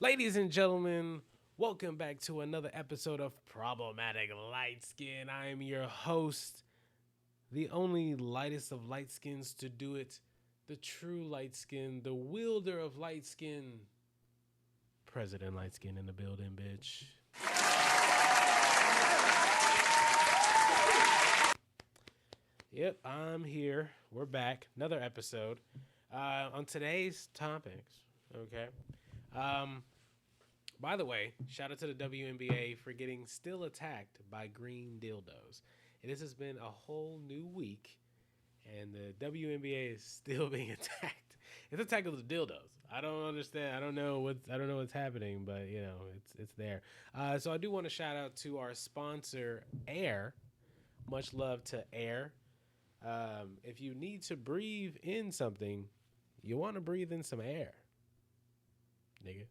Ladies and gentlemen, welcome back to another episode of Problematic LightSkin. I am your host, the only lightest of light skins to do it, the true light skin, the wielder of light skin, President Lightskin in the building, bitch. Yep, I'm here. We're back. Another episode. On today's topics, okay? Um, By the way, shout out to the WNBA for getting still attacked by green dildos. And this has been a whole new week, and the WNBA is still being attacked. It's attacking the dildos. I don't understand. I don't know what's happening, but it's there. So I do want to shout out to our sponsor, Air. Much love to Air. If you need to breathe in something, you want to breathe in some air, nigga.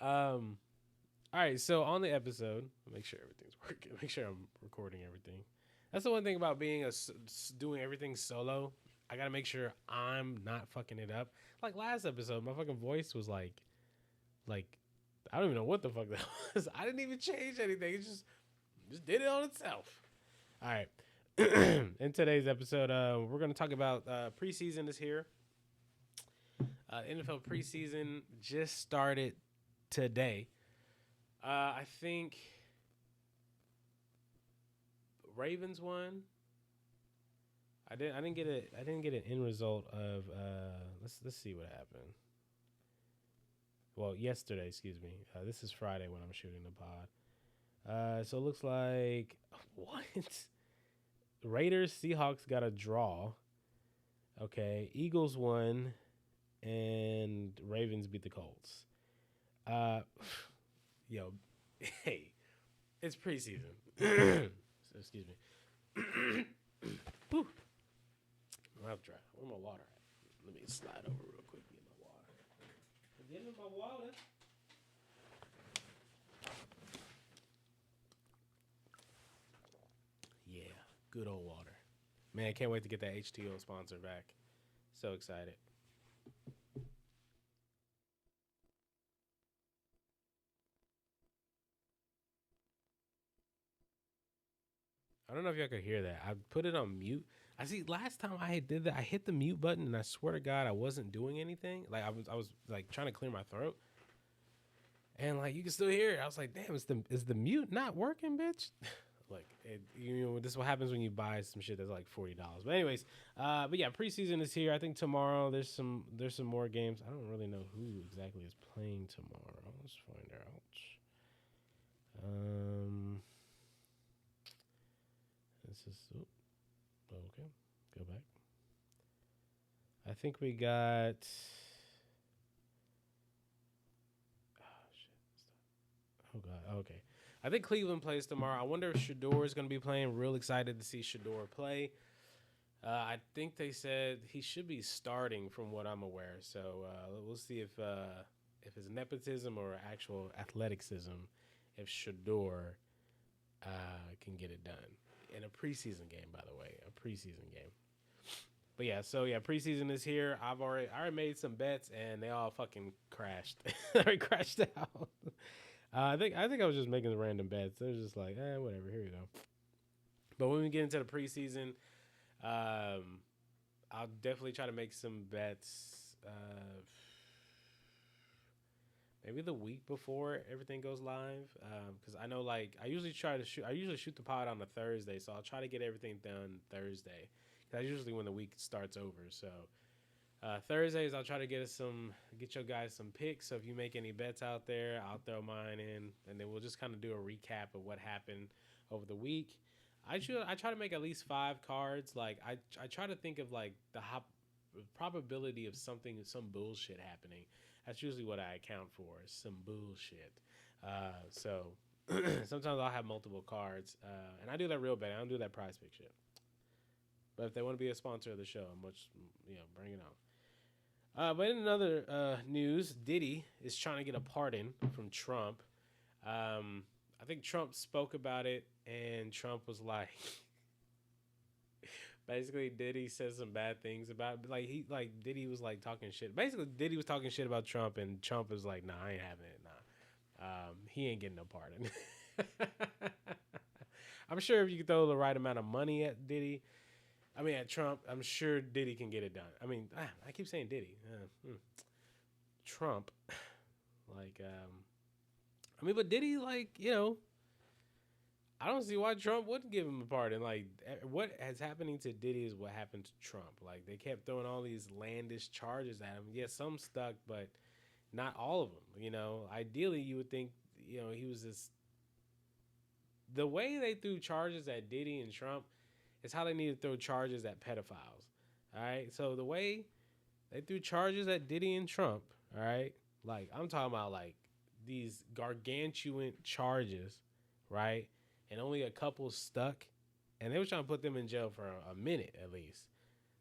All right. So on the episode, make sure everything's working. Make sure I'm recording everything. That's the one thing about being doing everything solo. I gotta make sure I'm not fucking it up. Like last episode, my fucking voice was like I don't even know what the fuck that was. I didn't even change anything. It just did it on itself. All right. In today's episode, we're gonna talk about preseason is here. NFL preseason just started today. I think Ravens won. I didn't get an end result of let's see what happened. Well, yesterday, excuse me. This is Friday when I'm shooting the pod. So it looks like what? Raiders Seahawks got a draw. Okay, Eagles won, and Ravens beat the Colts. Uh, yo, hey, it's preseason. So, excuse me. Whew. I have dry. Where's my water at? Let me slide over real quick and get my water. Get in my water. Yeah, good old water. Man, can't wait to get that HTO sponsor back. So excited. I don't know if y'all could hear that. I put it on mute. I see. Last time I did that, I hit the mute button, and I swear to God, I wasn't doing anything. Like I was like trying to clear my throat, and like you can still hear it. I was like, damn, is the mute not working, bitch? Like this is what happens when you buy some shit that's like $40. But anyways, but yeah, preseason is here. I think tomorrow there's some more games. I don't really know who exactly is playing tomorrow. Let's find out. Um, this is okay. Go back. I think we got. Oh shit! Oh god. Okay. I think Cleveland plays tomorrow. I wonder if Shador is going to be playing. Real excited to see Shador play. I think they said he should be starting, from what I'm aware. So we'll see if it's nepotism or actual athleticism. If Shador can get it done in a preseason game, by the way, a preseason game. But yeah, so yeah, preseason is here. I already made some bets and they all fucking crashed. They crashed out. I think I was just making random bets. It was just like, whatever. Here we go. But when we get into the preseason, I'll definitely try to make some bets. Maybe the week before everything goes live, because I know like I usually shoot the pod on a Thursday, so I'll try to get everything done Thursday. That's usually when the week starts over. So Thursdays I'll try to get your guys some picks. So if you make any bets out there, I'll throw mine in, and then we'll just kind of do a recap of what happened over the week. I try to make at least 5 cards. Like I try to think of like the probability of some bullshit happening. That's usually what I account for. Some bullshit. So sometimes I'll have multiple cards, and I do that real bad. I don't do that prize pick shit. But if they want to be a sponsor of the show, bring it on. But in another news, Diddy is trying to get a pardon from Trump. I think Trump spoke about it, and Trump was like, Basically, Diddy said some bad things about like Diddy was like talking shit. Basically, Diddy was talking shit about Trump, and Trump was like, "Nah, I ain't having it. Nah, he ain't getting no pardon." I'm sure if you could throw the right amount of money at Diddy, I mean at Trump, I'm sure Diddy can get it done. I mean, I keep saying Diddy, Trump, like, I mean, but Diddy, like, I don't see why Trump wouldn't give him a pardon. Like, what has happening to Diddy is what happened to Trump. Like, they kept throwing all these landish charges at him. Yes, some stuck, but not all of them. Ideally, you would think, he was this. The way they threw charges at Diddy and Trump is how they need to throw charges at pedophiles. All right. So the way they threw charges at Diddy and Trump, all right, like I'm talking about like these gargantuan charges, right? And only a couple stuck, and they were trying to put them in jail for a minute at least.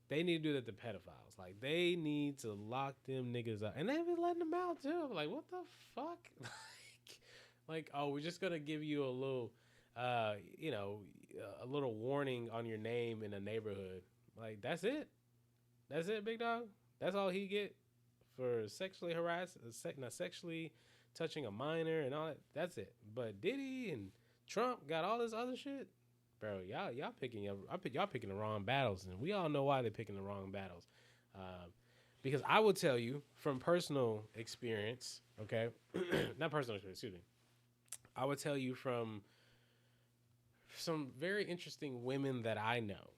They need to do that to pedophiles. Like, they need to lock them niggas up. And they be letting them out, too. I'm like, what the fuck? Oh, we're just going to give you a little, a little warning on your name in a neighborhood. Like, that's it. That's it, big dog. That's all he get for sexually sexually touching a minor and all that. That's it. But Diddy and Trump got all this other shit, bro. Y'all picking the wrong battles, and we all know why they're picking the wrong battles. Because I will tell you from personal experience, okay, not personal experience, excuse me. I would tell you from some very interesting women that I know,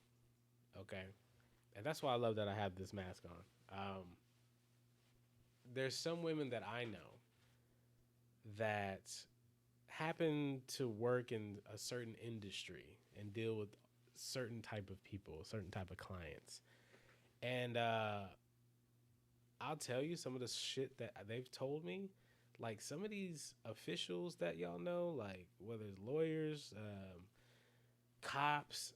okay, and that's why I love that I have this mask on. There's some women that I know that happen to work in a certain industry and deal with certain type of people, certain type of clients. And I'll tell you some of the shit that they've told me. Like some of these officials that y'all know, like whether it's lawyers, cops,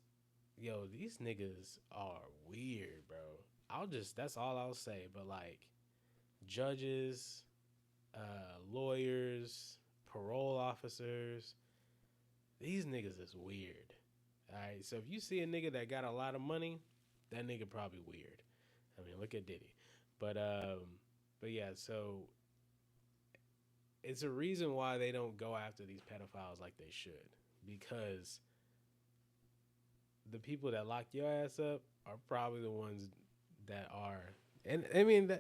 these niggas are weird, bro. That's all I'll say. But like judges, lawyers, parole officers, these niggas is weird. All right, so if you see a nigga that got a lot of money, that nigga probably weird. I mean, look at Diddy. But yeah, so it's a reason why they don't go after these pedophiles like they should, because the people that lock your ass up are probably the ones that are. And I mean,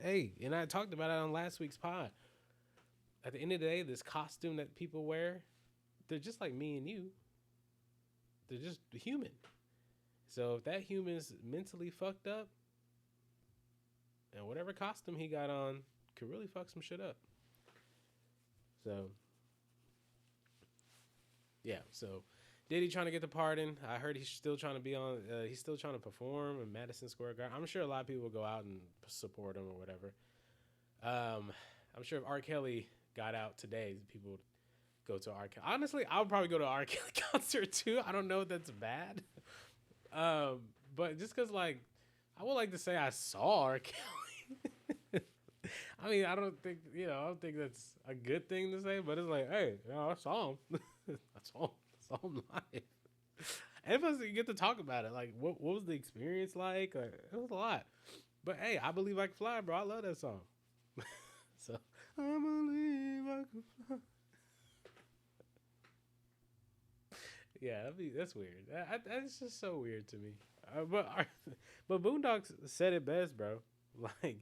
and I talked about it on last week's pod. At the end of the day, this costume that people wear, they're just like me and you. They're just human. So if that human's mentally fucked up, and whatever costume he got on could really fuck some shit up. So, yeah. So, Diddy trying to get the pardon. I heard he's still trying to be on. He's still trying to perform in Madison Square Garden. I'm sure a lot of people will go out and support him or whatever. I'm sure if R. Kelly got out today, people would go to R. Kelly. Honestly, I would probably go to R. Kelly concert too. I don't know if that's bad. But just because, like, I would like to say I saw R. Kelly. I mean, I don't think that's a good thing to say, but it's like, hey, I saw him. I saw him live. And plus, you get to talk about it. Like, what was the experience like? It was a lot. But hey, I Believe I Can Fly, bro. I love that song. So, I believe I can fly. Yeah, that's weird. That's just so weird to me. But Boondocks said it best, bro. Like,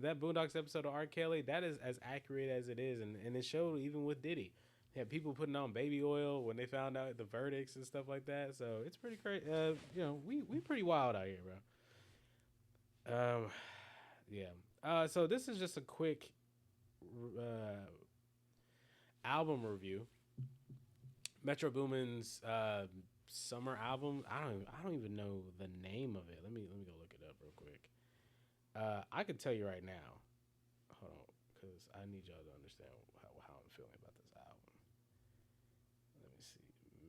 that Boondocks episode of R. Kelly, that is as accurate as it is. And it showed even with Diddy. Yeah, people putting on baby oil when they found out the verdicts and stuff like that. So it's pretty crazy. We pretty wild out here, bro. Yeah. So this is just a quick album review. Metro Boomin's summer album. I don't even know the name of it. Let me go look it up real quick. I can tell you right now. Hold on, because I need y'all to understand how I'm feeling about this album. Let me see.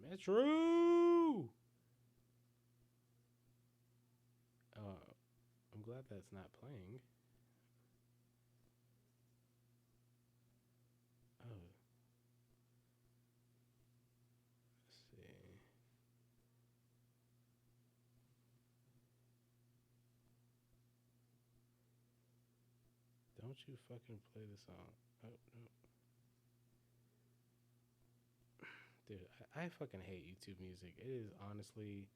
Metro. I'm glad that's not playing. Oh. Let's see. Don't you fucking play the song. Oh, no. Dude, I fucking hate YouTube music. It is honestly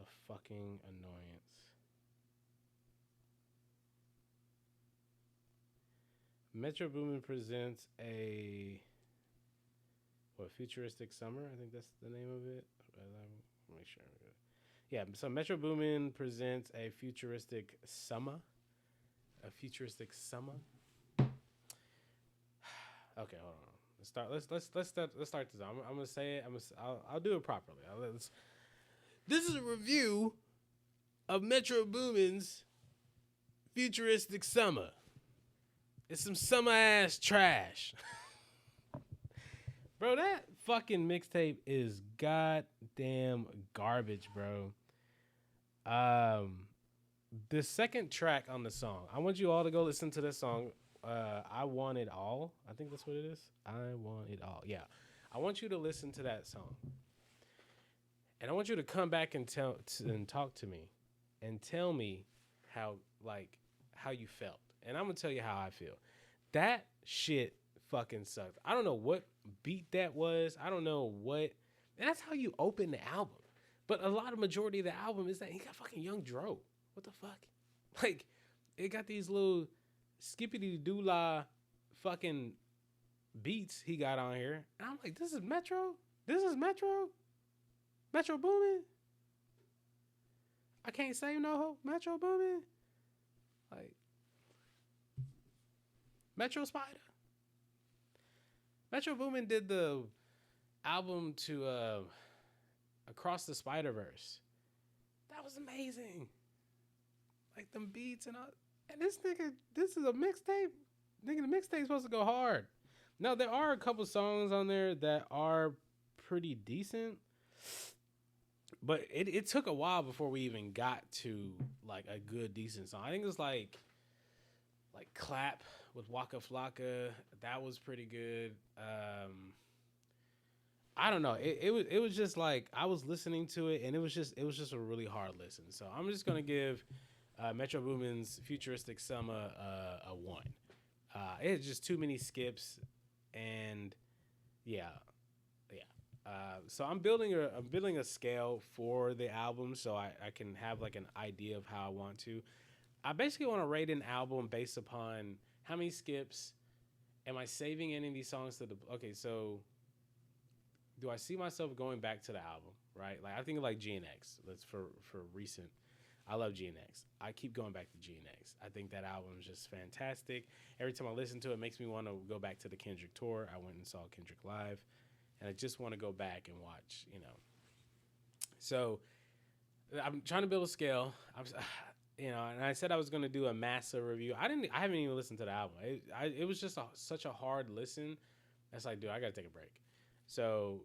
a fucking annoyance. Metro Boomin presents a Futuristic Summer. I think that's the name of it. Make sure. Yeah, so Metro Boomin presents a Futuristic Summa. A Futuristic Summa. Okay, hold on. Let's start this. I'm gonna say it. I'll do it properly. This is a review of Metro Boomin's Futuristic Summa. It's some summer ass trash. Bro, that fucking mixtape is goddamn garbage, bro. The second track on the song, I want you all to go listen to this song. I Want It All. I think that's what it is. I Want It All. Yeah. I want you to listen to that song. And I want you to come back and talk to me and tell me how you felt. And I'm going to tell you how I feel. That shit fucking sucked. I don't know what beat that was. I don't know what. And that's how you open the album. But a lot of majority of the album is that he got fucking Young Dro. What the fuck? Like, it got these little skippity doolah fucking beats he got on here. And I'm like, this is Metro? This is Metro? Metro Boomin? I can't say no hope. Metro Boomin? Like, Metro Spider? Metro Boomin did the album to Across the Spider-Verse. That was amazing. Like, them beats and all. And this nigga, this is a mixtape. Nigga, the mixtape's supposed to go hard. Now, there are a couple songs on there that are pretty decent. But it took a while before we even got to, like, a good, decent song. I think it was, like Clap with Waka Flocka. That was pretty good. I don't know. It was just, like, I was listening to it, and it was just a really hard listen. So I'm just going to give Metro Boomin's Futuristic Summa a 1. It had just too many skips, and yeah. So I'm building a scale for the album so I can have like an idea of how I want to. I basically want to rate an album based upon how many skips. Am I saving any of these songs to the? Okay, so do I see myself going back to the album? Right, like I think of like GNX. That's for recent. I love GNX. I keep going back to GNX. I think that album is just fantastic. Every time I listen to it, it makes me want to go back to the Kendrick tour. I went and saw Kendrick live. And I just want to go back and watch, So I'm trying to build a scale. And I said I was going to do a massive review. I haven't even listened to the album. It was just such a hard listen. That's like, dude, I got to take a break. So,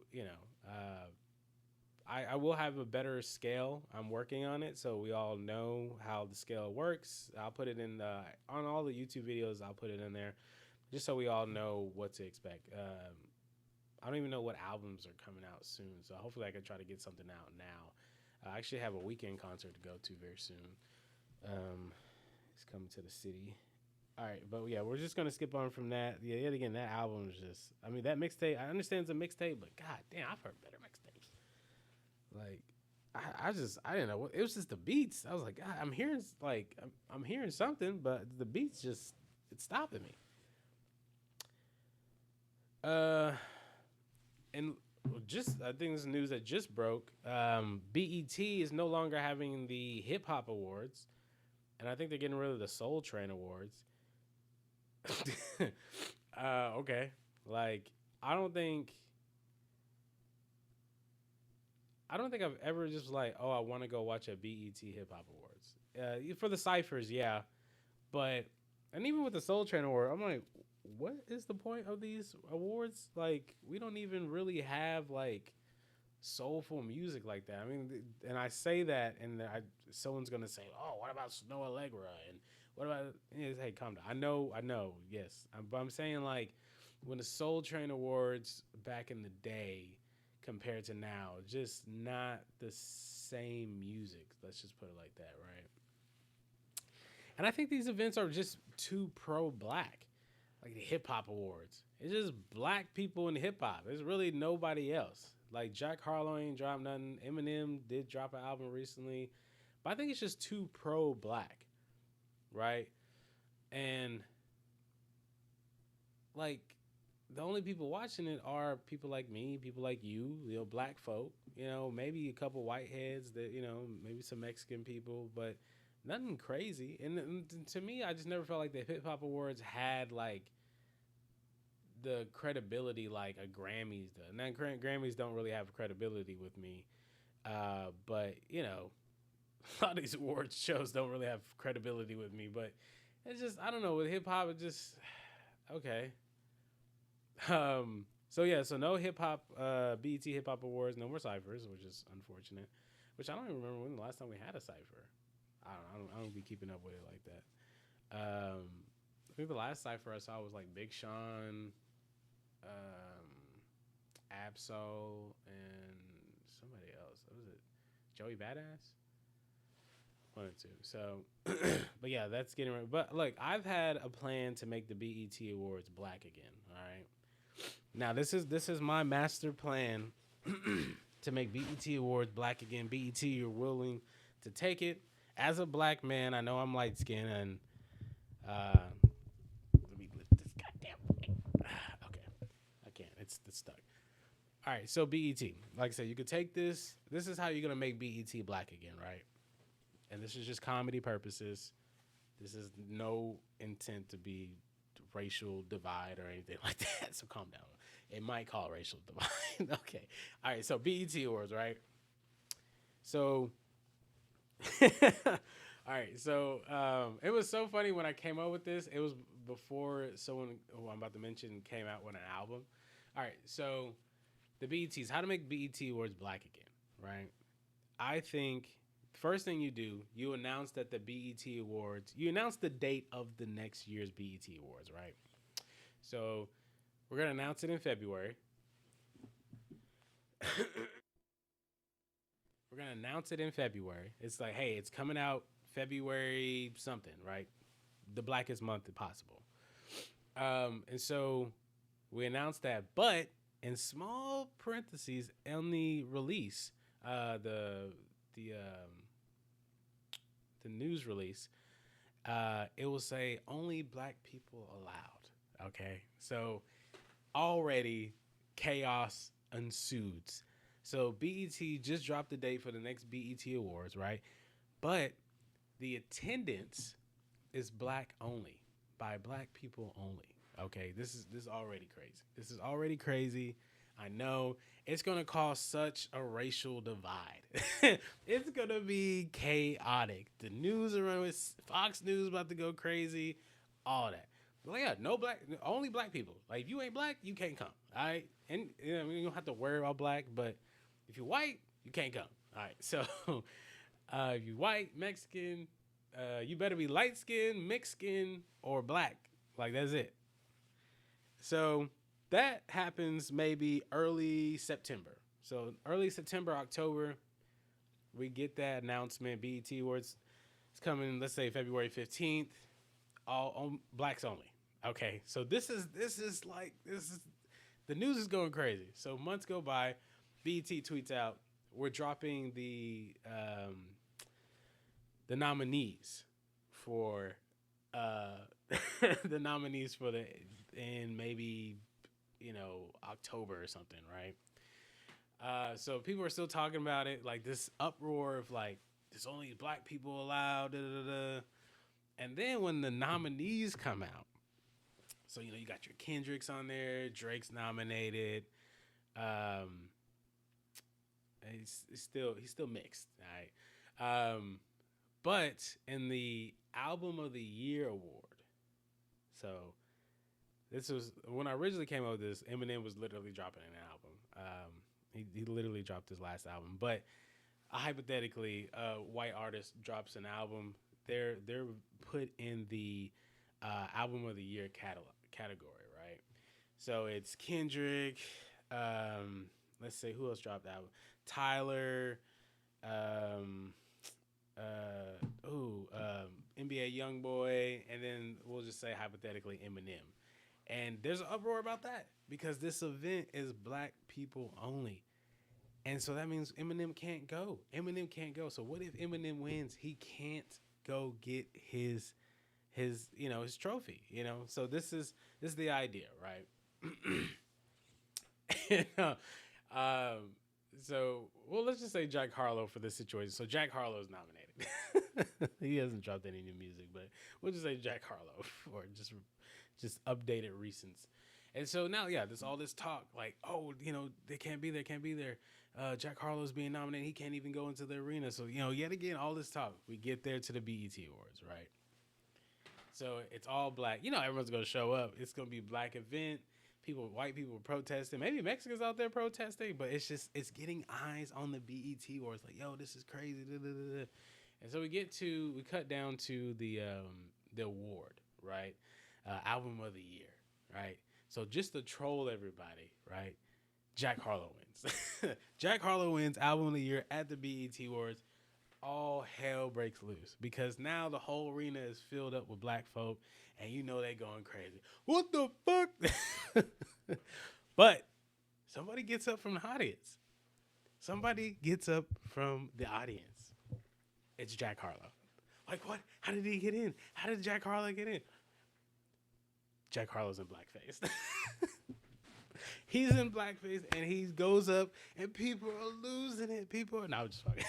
I will have a better scale. I'm working on it. So we all know how the scale works. I'll put it in on all the YouTube videos. I'll put it in there just so we all know what to expect. I don't even know what albums are coming out soon, so hopefully I can try to get something out now. I actually have a weekend concert to go to very soon. It's coming to the city. All right, but yeah, we're just going to skip on from that. Yeah, yet again, that album is just, I mean, that mixtape, I understand it's a mixtape, but god damn, I've heard better mixtapes. Like, I didn't know. It was just the beats. I was like, God, I'm hearing something, but the beats just, it's stopping me. And I think this is news that just broke. BET is no longer having the HipHop Awards, and I think they're getting rid of the Soul Train Awards. Okay, like I don't think I've ever just like, oh, I want to go watch a BET HipHop Awards. For the ciphers, yeah, and even with the Soul Train Award, I'm like, what is the point of these awards? Like, we don't even really have like soulful music like that. I mean, and I say that, and someone's gonna say, "Oh, what about Snow Allegra?" And what about? Hey, calm down. I know. Yes, but I'm saying like when the Soul Train Awards back in the day compared to now, just not the same music. Let's just put it like that, right? And I think these events are just too pro black, like the hip hop awards. It's just black people in hip hop. There's really nobody else. Like Jack Harlow ain't dropped nothing. Eminem did drop an album recently, but I think it's just too pro black, right? And like the only people watching it are people like me, people like you know, black folk, you know, maybe a couple white heads that, you know, maybe some Mexican people, but nothing crazy. And to me, I just never felt like the hip hop awards had like the credibility like a Grammys does. Now, Grammys don't really have credibility with me, but you know, a lot of these awards shows don't really have credibility with me. But it's just I don't know with hip hop, it just okay. So yeah, so no hip hop, BET Hip Hop Awards, no more ciphers, which is unfortunate. Which I don't even remember when the last time we had a cipher. I don't be keeping up with it like that. I think the last cipher I saw was like Big Sean, Absol, and somebody else. What was it? Joey Badass. One or two. So, but yeah, that's getting right. But look, I've had a plan to make the BET Awards black again. All right. Now this is my master plan to make BET Awards black again. BET, you're willing to take it as a black man. I know I'm light skinned and let me lift this goddamn thing. Okay, I can't. It's stuck. All right, so BET, like I said, you could take this. This is how you're gonna make BET black again, right? And this is just comedy purposes. This is no intent to be racial divide or anything like that. So calm down. It might call racial divide. Okay. All right. So BET Awards, right? So, all right. So it was so funny when I came up with this. It was before someone who I'm about to mention came out with an album. All right. So the BETs, how to make BET Awards black again, right? I think first thing you do, you announce that the BET Awards, you announce the date of the next year's BET Awards, right? So we're going to announce it in February. We're going to announce it in February. It's like, hey, it's coming out February something, right? The blackest month possible. And so we announced that, but in small parentheses on the release, the the news release, it will say only black people allowed. Okay, so already chaos ensues. So BET just dropped the date for the next BET Awards, right? But the attendance is black only by black people only. Okay, this is already crazy. This is already crazy. I know it's gonna cause such a racial divide. It's gonna be chaotic. The news around with Fox News about to go crazy. All that. Well, yeah, no black, only black people. Like if you ain't black, you can't come. All right, and you know, you don't have to worry about black, but if you're white, you can't come. All right, so if you white, Mexican, you better be light skin, mixed skin, or black. Like that's it. So that happens maybe early September. So early September, October, we get that announcement. BET Awards is coming. Let's say February 15th. All on blacks only. Okay, so this is the news is going crazy. So months go by. BET tweets out, "We're dropping the nominees for the nominees for the in maybe October or something, right?" So people are still talking about it, like this uproar of like there's only black people allowed, da, da, da. And then when the nominees come out, so you got your Kendricks on there, Drake's nominated. Um, he's still mixed, all right. But in the Album of the Year award, so this was when I originally came up with this. Eminem was literally dropping an album. He literally dropped his last album, but hypothetically, a white artist drops an album, they're put in the Album of the Year category, right? So it's Kendrick. Let's say who else dropped the album? Tyler. Um, NBA YoungBoy, and then we'll just say hypothetically Eminem. And there's an uproar about that because this event is black people only. And so that means Eminem can't go. Eminem can't go. So what if Eminem wins? He can't go get his trophy, So this is the idea, right? And, so let's just say Jack Harlow for this situation. So Jack Harlow is nominated. He hasn't dropped any new music, but we'll just say Jack Harlow or just updated recents. And so now, there's all this talk like, they can't be there. Jack Harlow's being nominated. He can't even go into the arena. So, yet again, all this talk. We get there to the BET Awards, right? So it's all black. Everyone's going to show up. It's going to be a black event. White people protesting. Maybe Mexicans out there protesting, but it's getting eyes on the BET Awards. Like, yo, this is crazy. Da, da, da, da. And so we cut down to the award, right? Album of the year, right? So just to troll everybody, right? Jack Harlow wins. Jack Harlow wins Album of the Year at the BET Awards. All hell breaks loose because now the whole arena is filled up with black folk, and they going crazy. What the fuck? But somebody gets up from the audience. It's Jack Harlow. Like, what? How did he get in? How did Jack Harlow get in? Jack Harlow's in blackface. He's in blackface, and he goes up, and people are losing it. I'm just fucking.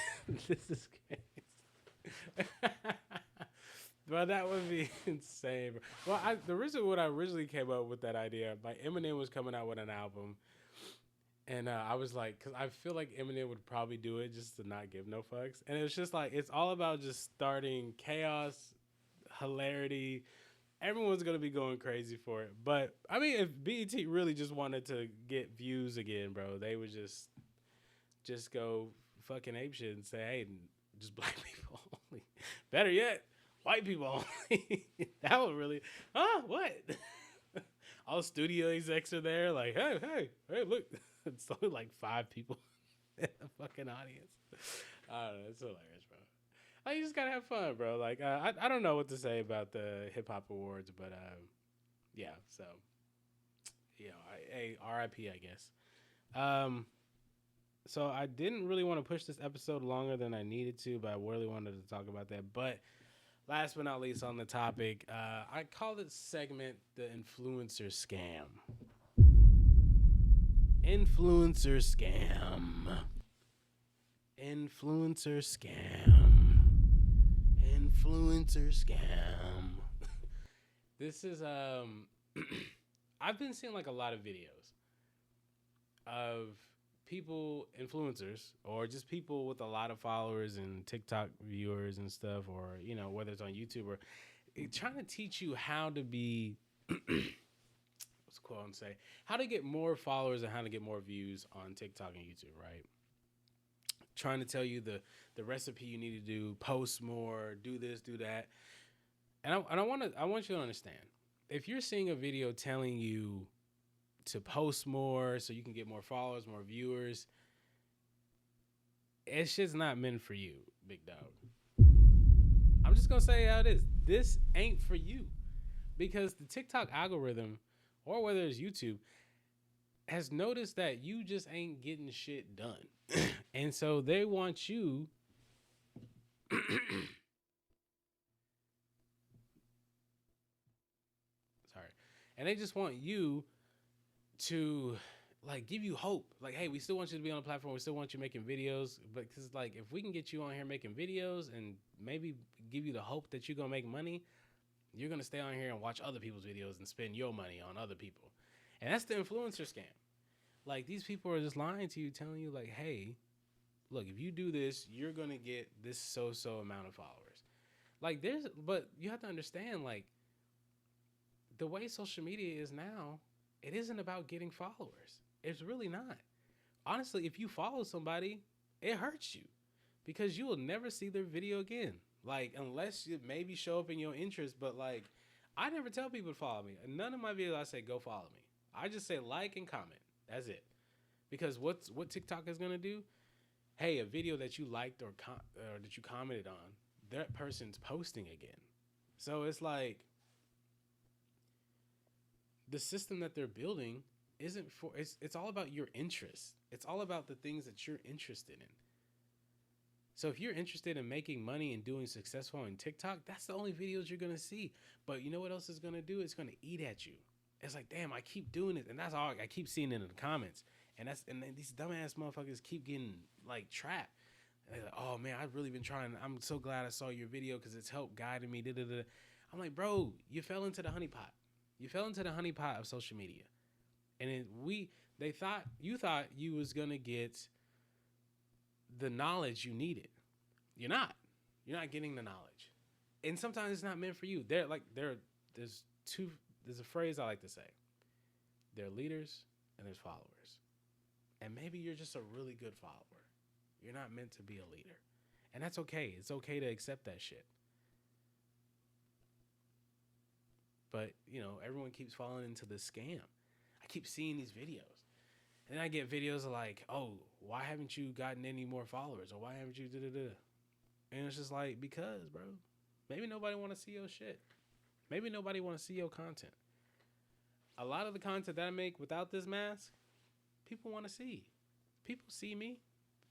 This is crazy. Bro, that would be insane, bro. Well, the reason what I originally came up with that idea, like Eminem was coming out with an album, and I was like, because I feel like Eminem would probably do it just to not give no fucks. And it was just like, it's all about just starting chaos, hilarity. Everyone's going to be going crazy for it. But, I mean, if BET really just wanted to get views again, bro, they would just go fucking apeshit and say, hey, just black people only. Better yet, white people only. That would really, what? All studio execs are there like, hey, look. It's only like 5 people in the fucking audience. I don't know. It's hilarious, bro. Like, you just gotta have fun, bro. Like, I don't know what to say about the HipHop Awards, but yeah. So, RIP, I guess. So I didn't really want to push this episode longer than I needed to, but I really wanted to talk about that. But last but not least on the topic, I call this segment the influencer scam. Influencer scam. Influencer scam. Influencer scam. This is I've been seeing like a lot of videos of people, influencers, or just people with a lot of followers and TikTok viewers and stuff, or whether it's on YouTube or trying to teach you how to be quote and say how to get more followers and how to get more views on TikTok and YouTube, right? Trying to tell you the recipe you need to do, post more, do this, do that. And I want you to understand, if you're seeing a video telling you to post more so you can get more followers, more viewers, it's just not meant for you, big dog. I'm just gonna say how it is. This ain't for you, because the TikTok algorithm, or whether it's YouTube, has noticed that you just ain't getting shit done. And so they want you sorry. And they just want you to like give you hope. Like, hey, we still want you to be on the platform. We still want you making videos. But because like if we can get you on here making videos and maybe give you the hope that you're gonna make money, you're gonna stay on here and watch other people's videos and spend your money on other people. And that's the influencer scam. Like, these people are just lying to you, telling you like, hey, look, if you do this, you're gonna get this so amount of followers. Like, but you have to understand, like, the way social media is now, it isn't about getting followers. It's really not. Honestly, if you follow somebody, it hurts you because you will never see their video again. Like, unless you maybe show up in your interest, but like, I never tell people to follow me. None of my videos I say go follow me. I just say like and comment. That's it. Because what TikTok is gonna do? hey, a video that you liked or that you commented on, that person's posting again. So it's like the system that they're building isn't for it's all about your interests. It's all about the things that you're interested in. So if you're interested in making money and doing successful on TikTok, that's the only videos you're gonna see. But you know what else is gonna do? It's gonna eat at you. It's like, damn, I keep doing it, and that's all I keep seeing it in the comments. And then these dumbass motherfuckers keep getting like trapped. And they're like, oh man, I've really been trying. I'm so glad I saw your video because it's helped guiding me. Da-da-da. I'm like, bro, you fell into the honeypot. You fell into the honeypot of social media, and you thought you was gonna get the knowledge you needed. You're not. You're not getting the knowledge, and sometimes it's not meant for you. There's a phrase I like to say. There are leaders and there's followers, and maybe you're just a really good follower. You're not meant to be a leader, and that's okay. It's okay to accept that shit. But, everyone keeps falling into this scam. I keep seeing these videos. And I get videos of like, oh, why haven't you gotten any more followers? Or why haven't you da-da-da? And it's just like, because, bro. Maybe nobody want to see your shit. Maybe nobody want to see your content. A lot of the content that I make without this mask, people want to see. People see me.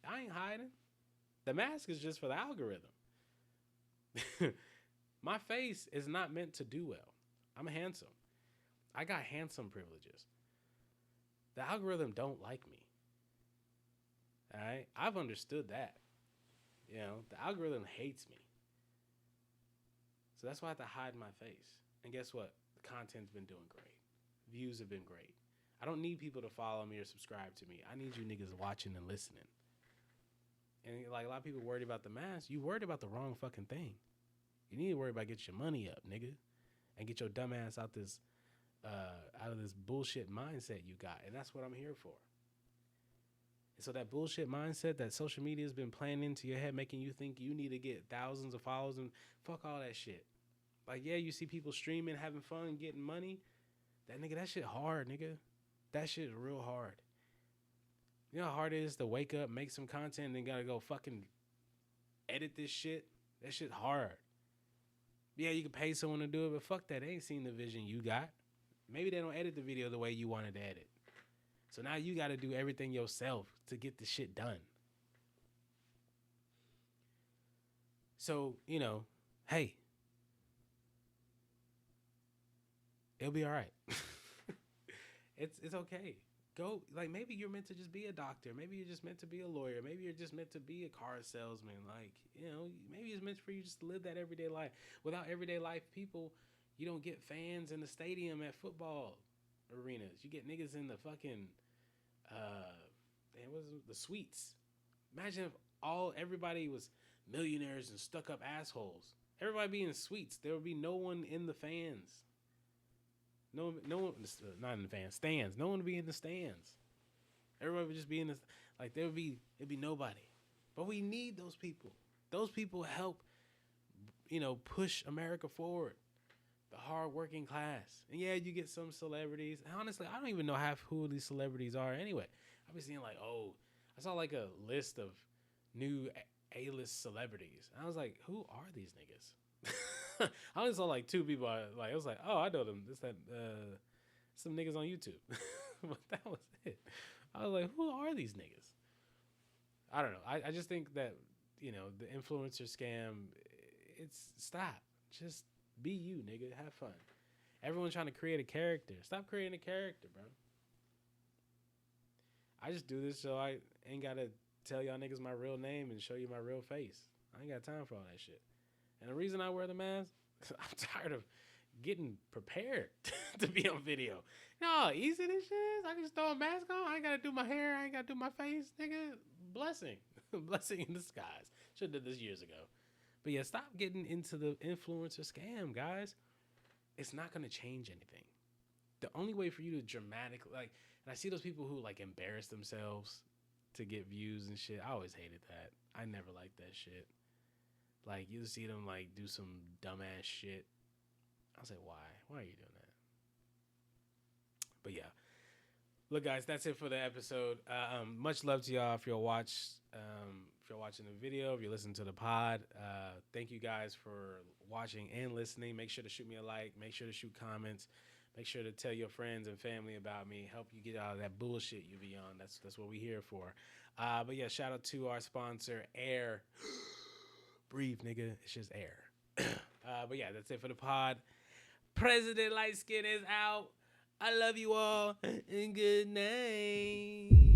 I ain't hiding. The mask is just for the algorithm. My face is not meant to do well. I'm handsome. I got handsome privileges. The algorithm don't like me. All right? I've understood that. The algorithm hates me. So that's why I have to hide my face. And guess what? The content's been doing great. Views have been great. I don't need people to follow me or subscribe to me. I need you niggas watching and listening. And like a lot of people worried about the mask. You worried about the wrong fucking thing. You need to worry about getting your money up, nigga. And get your dumb ass out of this bullshit mindset you got. And that's what I'm here for. And so that bullshit mindset that social media has been playing into your head, making you think you need to get thousands of followers, and fuck all that shit. Like, yeah, you see people streaming, having fun, getting money. That shit hard, nigga. That shit is real hard. You know how hard it is to wake up, make some content, and then gotta go fucking edit this shit? That shit hard. Yeah, you can pay someone to do it, but fuck that. They ain't seen the vision you got. Maybe they don't edit the video the way you wanted to edit. So now you got to do everything yourself to get the shit done. So, hey, it'll be all right. It's okay. Go, like, maybe you're meant to just be a doctor. Maybe you're just meant to be a lawyer. Maybe you're just meant to be a car salesman. Like, maybe it's meant for you just to live that everyday life. Without everyday life people, you don't get fans in the stadium at football arenas. You get niggas in the fucking, the suites. Imagine if everybody was millionaires and stuck up assholes. Everybody be in suites. There would be no one in the fans. No one, not in the fans, stands. No one would be in the stands. Everybody would just be in the, like, it'd be nobody. But we need those people. Those people help, push America forward. The hard-working class. And yeah, you get some celebrities. And honestly, I don't even know half who these celebrities are anyway. I've been seeing like, I saw like a list of new A-list celebrities. And I was like, who are these niggas? I only saw like two people. I was like, oh, I know them. It's that some niggas on YouTube. But that was it. I was like, who are these niggas? I don't know. I just think that, the influencer scam, stop. Just be you, nigga. Have fun. Everyone's trying to create a character. Stop creating a character, bro. I just do this so I ain't got to tell y'all niggas my real name and show you my real face. I ain't got time for all that shit. And the reason I wear the mask, I'm tired of getting prepared to be on video. No, easy this shit is. I can just throw a mask on. I ain't got to do my hair. I ain't got to do my face, nigga. Blessing. Blessing in disguise. Should have did this years ago. But yeah, stop getting into the influencer scam, guys. It's not going to change anything. The only way for you to dramatically, and I see those people who, embarrass themselves to get views and shit. I always hated that. I never liked that shit. You see them, do some dumbass shit. I was like, why? Why are you doing that? But yeah. Look, guys, that's it for the episode. Much love to y'all. If you're watching the video, if you're listening to the pod, thank you guys for watching and listening. Make sure to shoot me a like. Make sure to shoot comments. Make sure to tell your friends and family about me. Help you get out of that bullshit you be on. That's what we're here for. But yeah, shout out to our sponsor, Air. Breathe, nigga. It's just air. But yeah, that's it for the pod. President LightSkin is out. I love you all and good night.